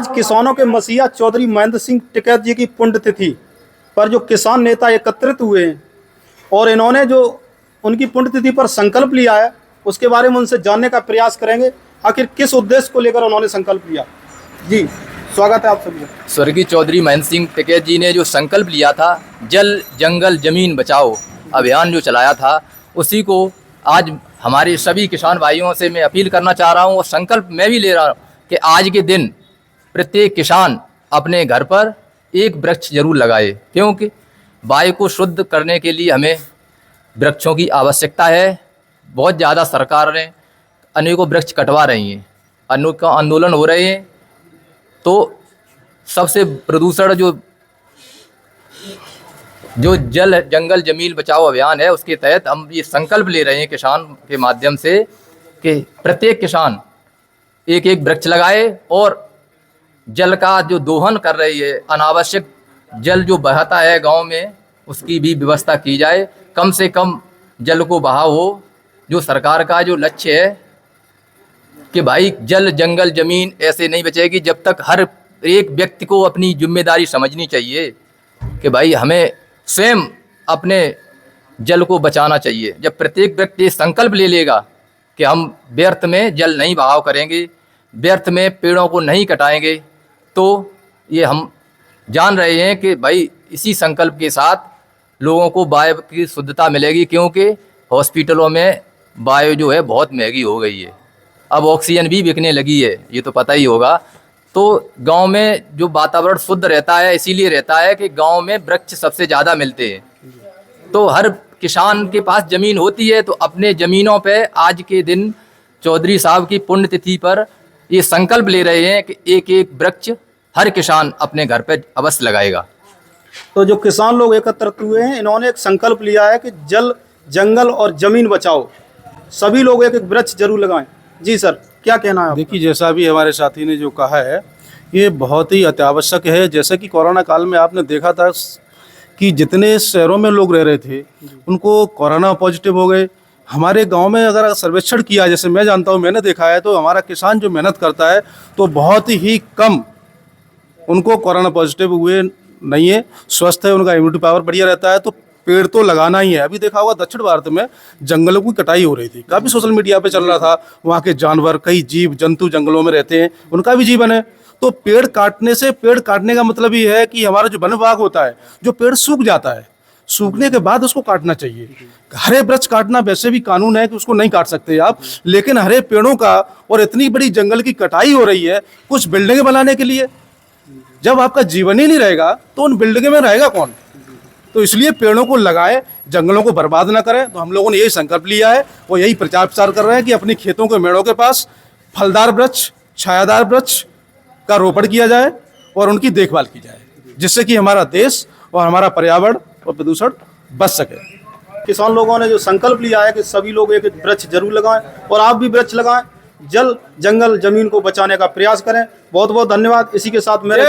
आज किसानों के मसीहा चौधरी महेंद्र सिंह टिकैत जी की पुण्यतिथि पर जो किसान नेता एकत्रित हुए हैं और इन्होंने जो उनकी पुण्यतिथि पर संकल्प लिया है उसके बारे में उनसे जानने का प्रयास करेंगे। आखिर किस उद्देश्य को लेकर उन्होंने संकल्प लिया। जी स्वागत है आप सभी। स्वर्गीय चौधरी महेंद्र सिंह टिकैत जी ने जो संकल्प लिया था, जल जंगल जमीन बचाओ अभियान जो चलाया था, उसी को आज हमारे सभी किसान भाइयों से मैं अपील करना चाह रहा हूँ और संकल्प मैं भी ले रहा हूँ कि आज के दिन प्रत्येक किसान अपने घर पर एक वृक्ष जरूर लगाए, क्योंकि वायु को शुद्ध करने के लिए हमें वृक्षों की आवश्यकता है। बहुत ज़्यादा सरकारें अनेकों वृक्ष कटवा रही हैं, अनेकों आंदोलन हो रहे हैं, तो सबसे प्रदूषण जो जल जंगल जमीन बचाओ अभियान है, उसके तहत हम ये संकल्प ले रहे हैं किसान के माध्यम से कि प्रत्येक किसान एक एक वृक्ष लगाए और जल का जो दोहन कर रही है, अनावश्यक जल जो बहता है गांव में, उसकी भी व्यवस्था की जाए। कम से कम जल को बहाव हो। जो सरकार का जो लक्ष्य है कि भाई जल जंगल जमीन ऐसे नहीं बचेगी जब तक हर एक व्यक्ति को अपनी जिम्मेदारी समझनी चाहिए कि भाई हमें स्वयं अपने जल को बचाना चाहिए। जब प्रत्येक व्यक्ति संकल्प ले लेगा कि हम व्यर्थ में जल नहीं बहाव करेंगे, व्यर्थ में पेड़ों को नहीं कटाएंगे, तो ये हम जान रहे हैं कि भाई इसी संकल्प के साथ लोगों को वायु की शुद्धता मिलेगी, क्योंकि हॉस्पिटलों में वायु जो है बहुत महंगी हो गई है। अब ऑक्सीजन भी बिकने लगी है, ये तो पता ही होगा। तो गांव में जो वातावरण शुद्ध रहता है, इसीलिए रहता है कि गांव में वृक्ष सबसे ज़्यादा मिलते हैं। तो हर किसान के पास ज़मीन होती है, तो अपने ज़मीनों पे आज के दिन चौधरी साहब की पुण्यतिथि पर ये संकल्प ले रहे हैं कि एक एक वृक्ष हर किसान अपने घर पे अवश्य लगाएगा। तो जो किसान लोग एकत्रित हुए हैं, इन्होंने एक संकल्प लिया है कि जल जंगल और जमीन बचाओ, सभी लोग एक एक वृक्ष जरूर लगाएं। जी सर, क्या कहना है? देखिए, जैसा भी हमारे साथी ने जो कहा है, ये बहुत ही अत्यावश्यक है। जैसे कि कोरोना काल में आपने देखा था कि जितने शहरों में लोग रह रहे थे उनको कोरोना पॉजिटिव हो गए। हमारे गांव में अगर सर्वेक्षण किया, जैसे मैं जानता हूं, मैंने देखा है, तो हमारा किसान जो मेहनत करता है तो बहुत ही कम उनको कोरोना पॉजिटिव हुए नहीं है, स्वस्थ है, उनका इम्यूनिटी पावर बढ़िया रहता है। तो पेड़ तो लगाना ही है। अभी देखा होगा दक्षिण भारत में जंगलों की कटाई हो रही थी, काफ़ी सोशल मीडिया पे चल रहा था। वहाँ के जानवर, कई जीव जंतु जंगलों में रहते हैं, उनका भी जीवन है। तो पेड़ काटने का मतलब ये है कि हमारा जो वन विभाग होता है, जो पेड़ सूख जाता है, सूखने के बाद उसको काटना चाहिए। हरे वृक्ष काटना वैसे भी कानून है कि उसको नहीं काट सकते आप, लेकिन हरे पेड़ों का और इतनी बड़ी जंगल की कटाई हो रही है कुछ बिल्डिंगें बनाने के लिए। जब आपका जीवन ही नहीं रहेगा तो उन बिल्डिंगों में रहेगा कौन? तो इसलिए पेड़ों को लगाएं, जंगलों को बर्बाद ना करें। तो हम लोगों ने यही संकल्प लिया है और यही प्रचार प्रसार कर रहे हैं कि अपनी खेतों के मेड़ों के पास फलदार वृक्ष, छायादार वृक्ष का रोपण किया जाए और उनकी देखभाल की जाए, जिससे कि हमारा देश और हमारा पर्यावरण और प्रदूषण बच सके। किसान लोगों ने जो संकल्प लिया है कि सभी लोग एक एक वृक्ष जरूर लगाएं और आप भी वृक्ष लगाएं, जल जंगल जमीन को बचाने का प्रयास करें। बहुत बहुत धन्यवाद। इसी के साथ मेरे